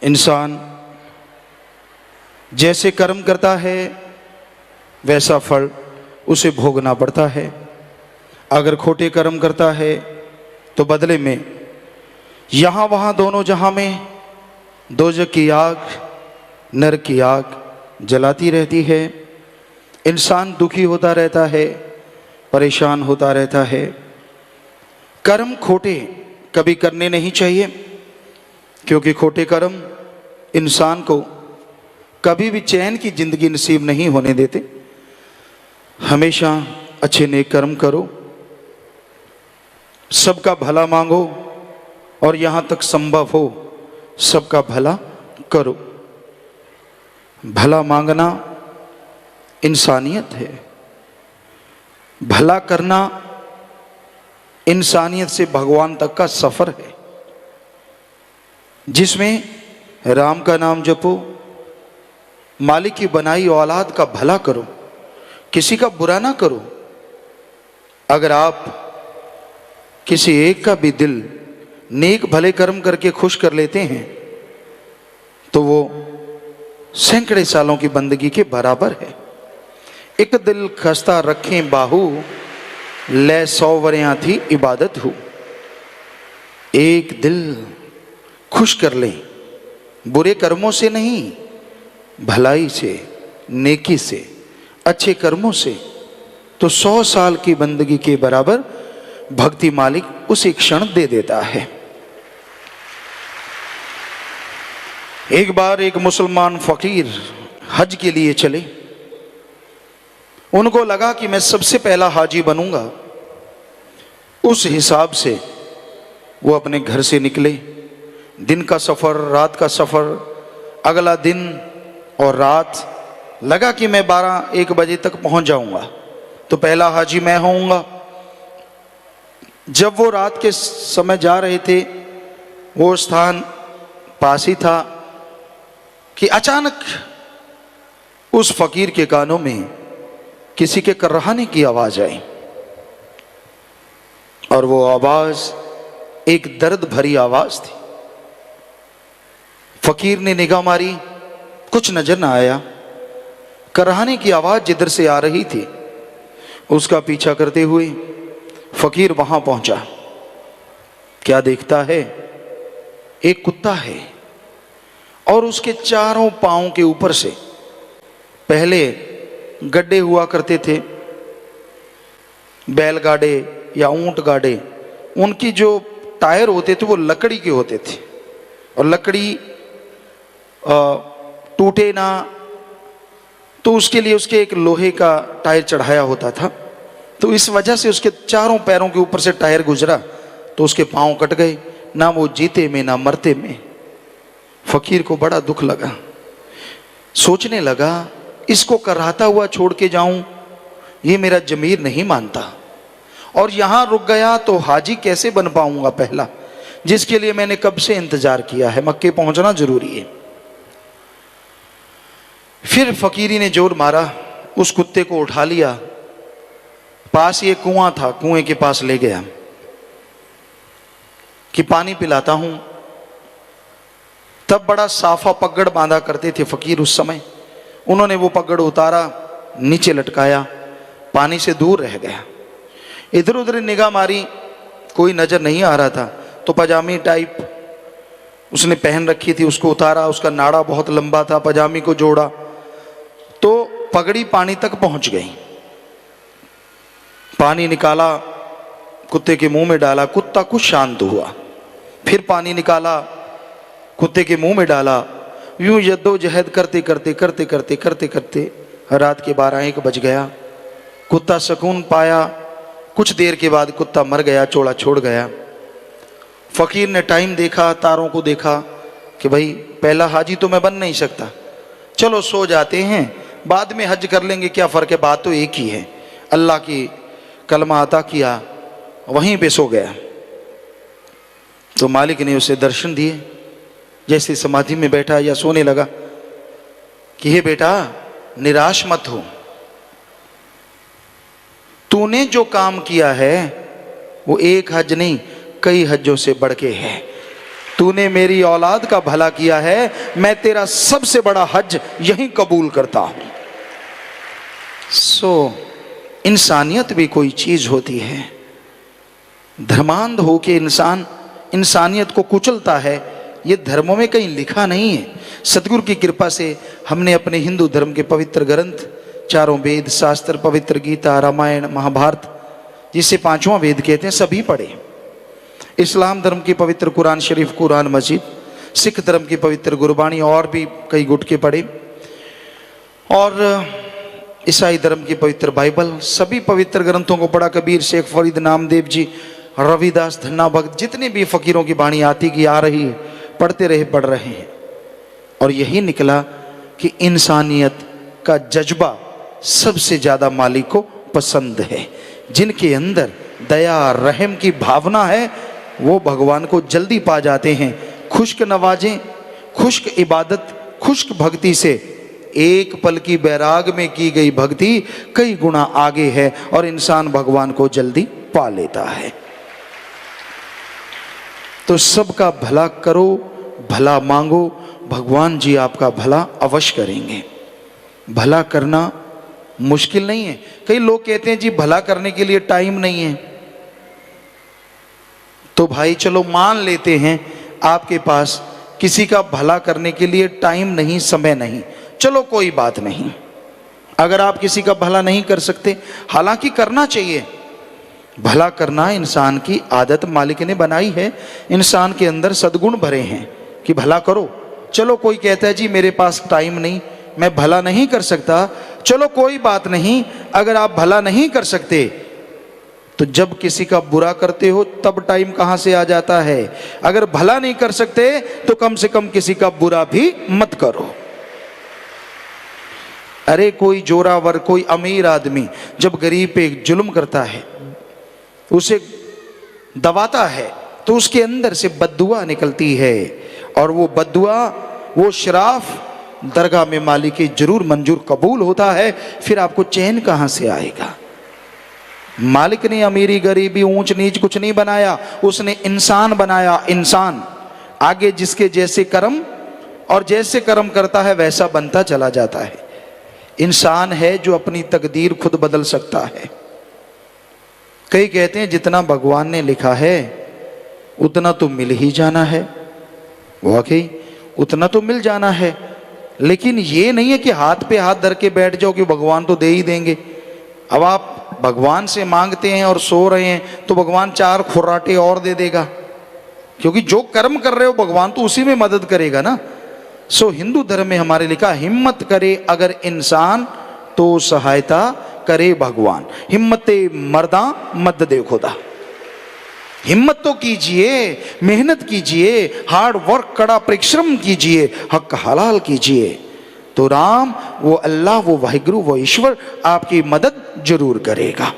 इंसान जैसे कर्म करता है वैसा फल उसे भोगना पड़ता है। अगर खोटे कर्म करता है तो बदले में यहाँ वहाँ दोनों जहाँ में दोजख की आग, नरक की आग जलाती रहती है। इंसान दुखी होता रहता है, परेशान होता रहता है। कर्म खोटे कभी करने नहीं चाहिए, क्योंकि खोटे कर्म इंसान को कभी भी चैन की जिंदगी नसीब नहीं होने देते। हमेशा अच्छे नेक कर्म करो, सबका भला मांगो और यहाँ तक संभव हो सबका भला करो। भला मांगना इंसानियत है, भला करना इंसानियत से भगवान तक का सफर है, जिसमें राम का नाम जपो, मालिक की बनाई औलाद का भला करो, किसी का बुरा ना करो। अगर आप किसी एक का भी दिल नेक भले कर्म करके खुश कर लेते हैं तो वो सैकड़े सालों की बंदगी के बराबर है। एक दिल खस्ता रखें बाहू, ले 100 वरियां थी इबादत हो। एक दिल खुश कर लें, बुरे कर्मों से नहीं, भलाई से, नेकी से, अच्छे कर्मों से, तो 100 साल की बंदगी के बराबर भक्ति मालिक उसी क्षण दे देता है। एक बार एक मुसलमान फकीर हज के लिए चले। उनको लगा कि मैं सबसे पहला हाजी बनूंगा। उस हिसाब से वो अपने घर से निकले। दिन का सफ़र, रात का सफ़र, अगला दिन और रात। लगा कि मैं 12-1 बजे तक पहुंच जाऊंगा तो पहला हाजी मैं होऊंगा। जब वो रात के समय जा रहे थे, वो स्थान पास ही था कि अचानक उस फकीर के कानों में किसी के कर्राहने की आवाज आई और वो आवाज एक दर्द भरी आवाज थी। फकीर ने निगाह मारी, कुछ नजर ना आया। कर्राहने की आवाज जिधर से आ रही थी उसका पीछा करते हुए फकीर वहां पहुंचा। क्या देखता है? एक कुत्ता है और उसके चारों पांवों के ऊपर से पहले गड्ढे हुआ करते थे, बैलगाड़े या ऊंट गाड़े। उनकी जो टायर होते थे वो लकड़ी के होते थे और लकड़ी टूटे ना, तो उसके लिए उसके एक लोहे का टायर चढ़ाया होता था। तो इस वजह से उसके चारों पैरों के ऊपर से टायर गुजरा तो उसके पांव कट गए, ना वो जीते में ना मरते में। फकीर को बड़ा दुख लगा। सोचने लगा, इसको कराहता हुआ छोड़ के जाऊं, ये मेरा जमीर नहीं मानता, और यहां रुक गया तो हाजी कैसे बन पाऊंगा पहला, जिसके लिए मैंने कब से इंतजार किया है। मक्के पहुंचना जरूरी है। फिर फकीरी ने जोर मारा, उस कुत्ते को उठा लिया, पास ये कुआं था, कुएं के पास ले गया कि पानी पिलाता हूं। तब बड़ा साफा पगड़ बांधा करते थे फकीर उस समय। उन्होंने वो पगड़ उतारा, नीचे लटकाया, पानी से दूर रह गया। इधर उधर निगाह मारी, कोई नजर नहीं आ रहा था। तो पजामी टाइप उसने पहन रखी थी, उसको उतारा। उसका नाड़ा बहुत लंबा था, पजामी को जोड़ा तो पगड़ी पानी तक पहुंच गई। पानी निकाला, कुत्ते के मुंह में डाला, कुत्ता कुछ शांत हुआ। फिर पानी निकाला, कुत्ते के मुंह में डाला। यूं जद्दोजहद करते करते करते करते करते करते रात के 12-1 बज गया। कुत्ता सुकून पाया। कुछ देर के बाद कुत्ता मर गया, चोड़ा छोड़ गया। फकीर ने टाइम देखा, तारों को देखा कि भाई पहला हाजी तो मैं बन नहीं सकता, चलो सो जाते हैं, बाद में हज कर लेंगे, क्या फ़र्क है, बात तो एक ही है। अल्लाह की कलमा अता किया, वहीं पे सो गया। तो मालिक ने उसे दर्शन दिए। जैसे समाधि में बैठा या सोने लगा कि हे बेटा, निराश मत हो, तूने जो काम किया है वो एक हज नहीं कई हज्जों से बढ़ के है। तूने मेरी औलाद का भला किया है, मैं तेरा सबसे बड़ा हज यहीं कबूल करता हूं। इंसानियत भी कोई चीज होती है। धर्मांध होके इंसान इंसानियत को कुचलता है, ये धर्मों में कहीं लिखा नहीं है। सतगुरु की कृपा से हमने अपने हिंदू धर्म के पवित्र ग्रंथ, चारों वेद शास्त्र, पवित्र गीता, रामायण, महाभारत, जिसे पांचवा वेद कहते हैं, सभी पढ़े। इस्लाम धर्म की पवित्र कुरान शरीफ, कुरान मजीद, सिख धर्म की पवित्र गुरबाणी और भी कई गुटके पढ़े, और ईसाई धर्म की पवित्र बाइबल, सभी पवित्र ग्रंथों को पढ़ा। कबीर, शेख फरीद, नामदेव जी, रविदास, धन्ना भक्त, जितने भी फकीरों की बाणी आती की आ रही है, पढ़ते रहे, पढ़ रहे हैं। और यही निकला कि इंसानियत का जज्बा सबसे ज्यादा मालिक को पसंद है। जिनके अंदर दया रहम की भावना है वो भगवान को जल्दी पा जाते हैं। खुश्क नवाजें, खुश्क इबादत, खुश्क भक्ति से एक पल की बैराग में की गई भक्ति कई गुना आगे है और इंसान भगवान को जल्दी पा लेता है। तो सबका भला करो, भला मांगो, भगवान जी आपका भला अवश्य करेंगे। भला करना मुश्किल नहीं है। कई लोग कहते हैं जी भला करने के लिए टाइम नहीं है, तो भाई चलो मान लेते हैं आपके पास किसी का भला करने के लिए टाइम नहीं, समय नहीं, चलो कोई बात नहीं। अगर आप किसी का भला नहीं कर सकते, हालांकि करना चाहिए, भला करना इंसान की आदत मालिक ने बनाई है। इंसान के अंदर सद्गुण भरे हैं कि भला करो। चलो कोई कहता है जी मेरे पास टाइम नहीं, मैं भला नहीं कर सकता, चलो कोई बात नहीं। अगर आप भला नहीं कर सकते तो जब किसी का बुरा करते हो तब टाइम कहां से आ जाता है। अगर भला नहीं कर सकते तो कम से कम किसी का बुरा भी मत करो। अरे कोई जोरावर, कोई अमीर आदमी जब गरीब पे जुल्म करता है, उसे दबाता है, तो उसके अंदर से बद्दुआ निकलती है, और वो बद्दुआ, वो शराफ दरगाह में मालिक की जरूर मंजूर कबूल होता है। फिर आपको चैन कहां से आएगा। मालिक ने अमीरी गरीबी ऊंच नीच कुछ नहीं बनाया, उसने इंसान बनाया। इंसान आगे जिसके जैसे कर्म, और जैसे कर्म करता है वैसा बनता चला जाता है। इंसान है जो अपनी तकदीर खुद बदल सकता है। कई कहते हैं जितना भगवान ने लिखा है उतना तो मिल ही जाना है। वाकई उतना तो मिल जाना है, लेकिन ये नहीं है कि हाथ पे हाथ धर के बैठ जाओ कि भगवान तो दे ही देंगे। अब आप भगवान से मांगते हैं और सो रहे हैं तो भगवान चार खुर्राटे और दे देगा, क्योंकि जो कर्म कर रहे हो भगवान तो उसी में मदद करेगा ना। हिंदू धर्म में हमारे लिखा, हिम्मत करे अगर इंसान तो सहायता करे भगवान। हिम्मते मर्दा मद दे खुदा। हिम्मत तो कीजिए, मेहनत कीजिए, हार्ड वर्क, कड़ा परिश्रम कीजिए, हक हलाल कीजिए, तो राम, वो अल्लाह, वो वाहिगुरु, वो ईश्वर आपकी मदद जरूर करेगा।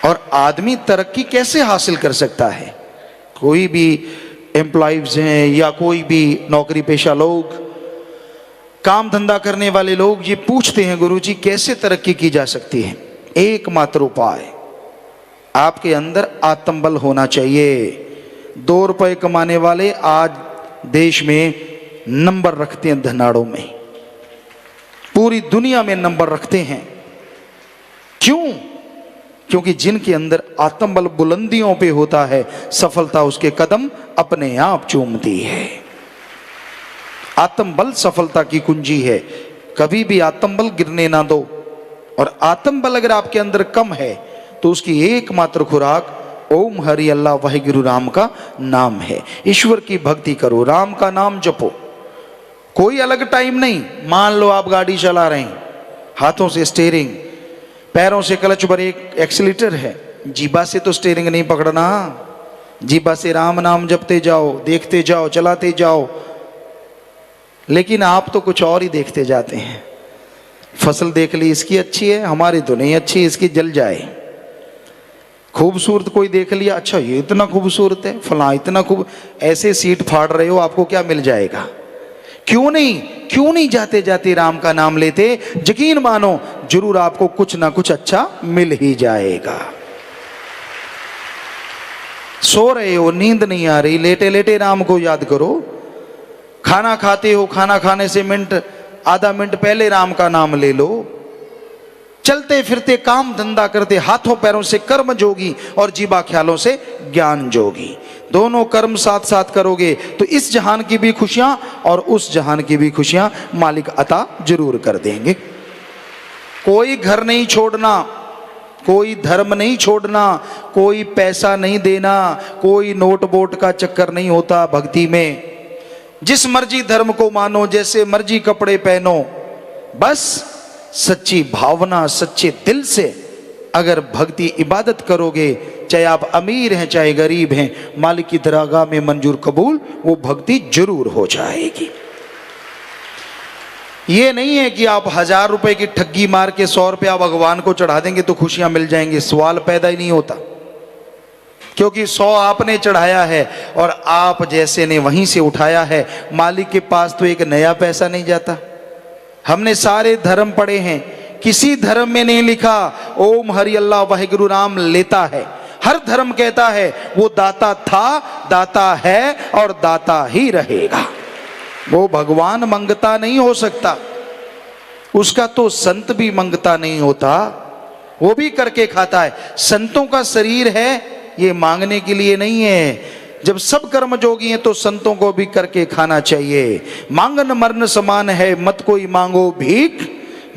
और आदमी तरक्की कैसे हासिल कर सकता है? कोई भी एम्प्लॉइज हैं या कोई भी नौकरी पेशा लोग, काम धंधा करने वाले लोग, ये पूछते हैं गुरुजी कैसे तरक्की की जा सकती है? एकमात्र उपाय, आपके अंदर आत्मबल होना चाहिए। 2 रुपए कमाने वाले आज देश में नंबर रखते हैं, धनाड़ों में, पूरी दुनिया में नंबर रखते हैं। क्यों? क्योंकि जिनके अंदर आत्मबल बुलंदियों पे होता है, सफलता उसके कदम अपने आप चूमती है। आत्मबल सफलता की कुंजी है। कभी भी आत्मबल गिरने ना दो। और आत्मबल अगर आपके अंदर कम है तो उसकी एकमात्र खुराक ओम हरि अल्लाह वाहिगुरु राम का नाम है। ईश्वर की भक्ति करो, राम का नाम जपो। कोई अलग टाइम नहीं। मान लो आप गाड़ी चला रहे हैं, हाथों से स्टीयरिंग, पैरों से क्लच, ब्रेक, एक्सीलेटर है, जीभा से तो स्टीयरिंग नहीं पकड़ना। जीभा से राम नाम जपते जाओ, देखते जाओ, चलाते जाओ। लेकिन आप तो कुछ और ही देखते जाते हैं। फसल देख ली, इसकी अच्छी है, हमारी तो नहीं अच्छी, इसकी जल जाए। खूबसूरत कोई देख लिया, अच्छा ये इतना खूबसूरत है, फला इतना खूब, ऐसे सीट फाड़ रहे हो, आपको क्या मिल जाएगा? क्यों नहीं जाते जाते राम का नाम लेते? यकीन मानो जरूर आपको कुछ ना कुछ अच्छा मिल ही जाएगा। सो रहे हो, नींद नहीं आ रही, लेटे लेटे राम को याद करो। खाना खाते हो, खाना खाने से आधा मिनट पहले राम का नाम ले लो। चलते फिरते काम धंधा करते हाथों पैरों से कर्म जोगी और जीवा ख्यालों से ज्ञान जोगी। दोनों कर्म साथ साथ करोगे तो इस जहान की भी खुशियां और उस जहान की भी खुशियां मालिक अता जरूर कर देंगे। कोई घर नहीं छोड़ना, कोई धर्म नहीं छोड़ना, कोई पैसा नहीं देना, कोई नोट बोट का चक्कर नहीं होता भक्ति में। जिस मर्जी धर्म को मानो, जैसे मर्जी कपड़े पहनो, बस सच्ची भावना सच्चे दिल से अगर भक्ति इबादत करोगे, चाहे आप अमीर हैं चाहे गरीब हैं, मालिक की दरगाह में मंजूर कबूल वो भक्ति जरूर हो जाएगी। ये नहीं है कि आप 1000 रुपए की ठगी मार के 100 रुपया भगवान को चढ़ा देंगे तो खुशियां मिल जाएंगी। सवाल पैदा ही नहीं होता, क्योंकि 100 आपने चढ़ाया है और आप जैसे ने वहीं से उठाया है। मालिक के पास तो एक नया पैसा नहीं जाता। हमने सारे धर्म पढ़े हैं, किसी धर्म में नहीं लिखा ओम हरि अल्लाह वाहिगुरु राम लेता है। हर धर्म कहता है वो दाता था, दाता है और दाता ही रहेगा। वो भगवान मंगता नहीं हो सकता, उसका तो संत भी मंगता नहीं होता, वो भी करके खाता है। संतों का शरीर है ये मांगने के लिए नहीं है। जब सब कर्म जोगी हैं तो संतों को भी करके खाना चाहिए। मांगन मरण समान है, मत कोई मांगो भीख,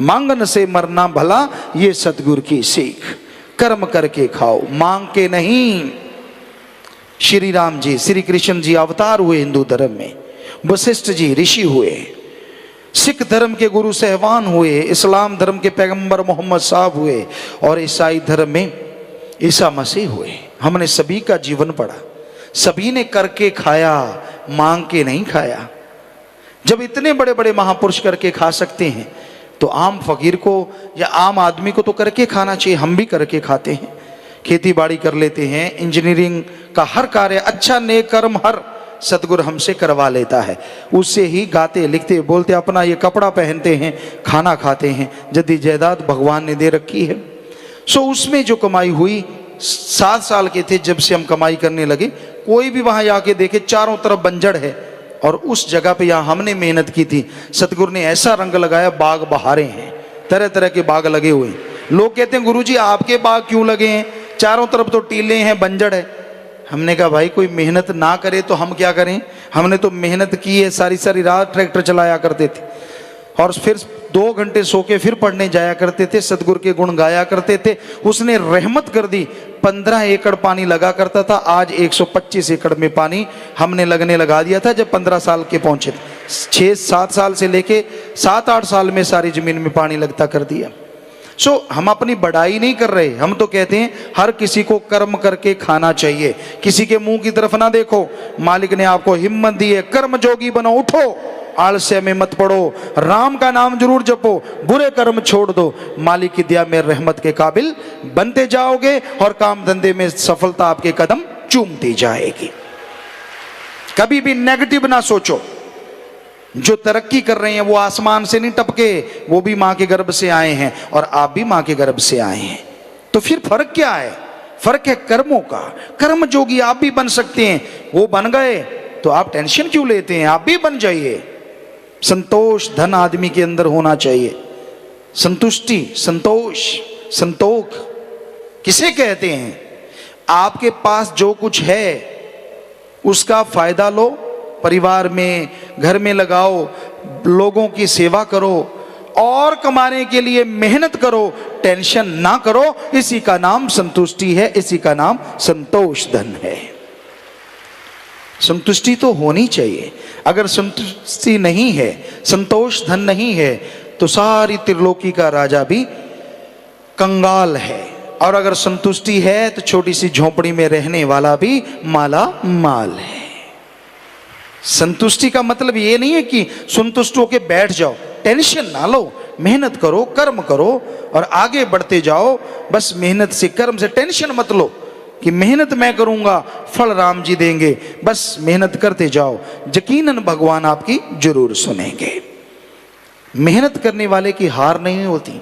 मांगन से मरना भला ये सतगुरु की सीख। कर्म करके खाओ, मांग के नहीं। श्री राम जी, श्री कृष्ण जी अवतार हुए हिंदू धर्म में, वशिष्ठ जी ऋषि हुए, सिख धर्म के गुरु सहवान हुए, इस्लाम धर्म के पैगंबर मोहम्मद साहब हुए और ईसाई धर्म में ईसा मसीह हुए। हमने सभी का जीवन पढ़ा, सभी ने करके खाया, मांग के नहीं खाया। जब इतने बड़े बड़े महापुरुष करके खा सकते हैं तो आम फकीर को या आम आदमी को तो करके खाना चाहिए। हम भी करके खाते हैं, खेती बाड़ी कर लेते हैं, इंजीनियरिंग का हर कार्य अच्छा नेक कर्म हर सतगुरु हमसे करवा लेता है। उससे ही गाते लिखते बोलते अपना ये कपड़ा पहनते हैं, खाना खाते हैं, जद्दी जायदाद भगवान ने दे रखी है। सो उसमें जो कमाई हुई, 7 साल के थे जब से हम कमाई करने लगे, कोई भी वहां जाके देखे चारों तरफ बंजर है और उस जगह पे यहाँ हमने मेहनत की थी, सतगुरु ने ऐसा रंग लगाया, बाग बहारे हैं, तरह तरह के बाग लगे हुए हैं। लोग कहते हैं गुरुजी आपके बाग क्यों लगे हैं, चारों तरफ तो टीले हैं, बंजर है। हमने कहा भाई कोई मेहनत ना करे तो हम क्या करें, हमने तो मेहनत की है, सारी सारी रात ट्रैक्टर चलाया करते थे और फिर 2 घंटे सो के फिर पढ़ने जाया करते थे, सतगुरु के गुण गाया करते थे। उसने रहमत कर दी, 15 एकड़ पानी लगा करता था, आज 125 एकड़ में पानी हमने लगने लगा दिया था जब 15 साल के पहुंचे थे। 6-7 साल से लेके 7-8 साल में सारी जमीन में पानी लगता कर दिया। सो हम अपनी बढ़ाई नहीं कर रहे, हम तो कहते हैं हर किसी को कर्म करके खाना चाहिए। किसी के मुंह की तरफ ना देखो, मालिक ने आपको हिम्मत दी है, कर्म जोगी बनो, उठो, आलस्य में मत पड़ो, राम का नाम जरूर जपो, बुरे कर्म छोड़ दो, मालिक की दया में रहमत के काबिल बनते जाओगे और काम धंधे में सफलता आपके कदम चूमती जाएगी। कभी भी नेगेटिव ना सोचो। जो तरक्की कर रहे हैं वो आसमान से नहीं टपके, वो भी मां के गर्भ से आए हैं और आप भी मां के गर्भ से आए हैं। तो फिर फर्क क्या है? फर्क है कर्मों का। कर्म जोगी आप भी बन सकते हैं, वो बन गए तो आप टेंशन क्यों लेते हैं, आप भी बन जाइए। संतोष धन आदमी के अंदर होना चाहिए। संतुष्टि, संतोष, संतोख किसे कहते हैं? आपके पास जो कुछ है उसका फायदा लो, परिवार में घर में लगाओ, लोगों की सेवा करो और कमाने के लिए मेहनत करो, टेंशन ना करो। इसी का नाम संतुष्टि है, इसी का नाम संतोष धन है। संतुष्टि तो होनी चाहिए। अगर संतुष्टि नहीं है, संतोष धन नहीं है तो सारी त्रिलोकी का राजा भी कंगाल है, और अगर संतुष्टि है तो छोटी सी झोपड़ी में रहने वाला भी माला माल है। संतुष्टि का मतलब ये नहीं है कि संतुष्ट होके बैठ जाओ, टेंशन ना लो, मेहनत करो, कर्म करो और आगे बढ़ते जाओ। बस मेहनत से, कर्म से टेंशन मत लो कि मेहनत मैं करूंगा फल राम जी देंगे। बस मेहनत करते जाओ, यकीनन भगवान आपकी जरूर सुनेंगे। मेहनत करने वाले की हार नहीं होती।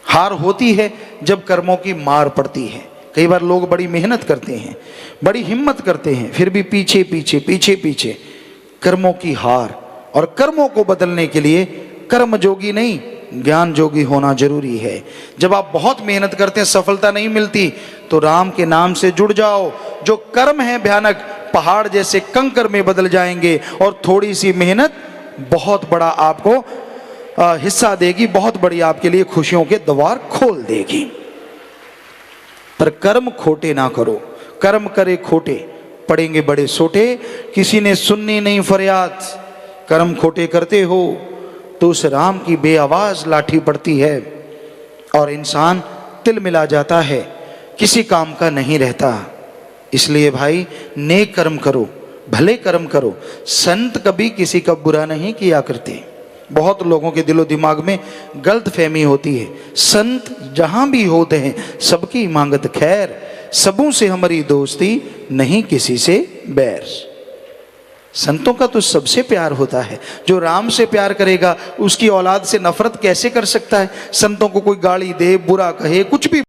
हार होती है जब कर्मों की मार पड़ती है। कई बार लोग बड़ी मेहनत करते हैं, बड़ी हिम्मत करते हैं, फिर भी पीछे पीछे पीछे पीछे कर्मों की हार। और कर्मों को बदलने के लिए कर्म जोगी नहीं, ज्ञान जोगी होना जरूरी है। जब आप बहुत मेहनत करते हैं, सफलता नहीं मिलती, तो राम के नाम से जुड़ जाओ। जो कर्म है भयानक, पहाड़ जैसे कंकर में बदल जाएंगे, और थोड़ी सी मेहनत बहुत बड़ा आपको हिस्सा देगी, बहुत बड़ी आपके लिए खुशियों के द्वार खोल देगी। पर कर्म खोटे ना करो, कर्म करे खोटे पड़ेंगे बड़े सोटे, किसी ने सुननी नहीं फरियाद। कर्म खोटे करते हो तो उस राम की बेआवाज लाठी पड़ती है और इंसान तिल मिला जाता है, किसी काम का नहीं रहता। इसलिए भाई नेक कर्म करो, भले कर्म करो। संत कभी किसी का बुरा नहीं किया करते। बहुत लोगों के दिलो दिमाग में गलत फहमी होती है, संत जहां भी होते हैं सबकी मांगत खैर, सबों से हमारी दोस्ती नहीं किसी से बैर। संतों का तो सबसे प्यार होता है। जो राम से प्यार करेगा उसकी औलाद से नफरत कैसे कर सकता है? संतों को कोई गाली दे, बुरा कहे, कुछ भी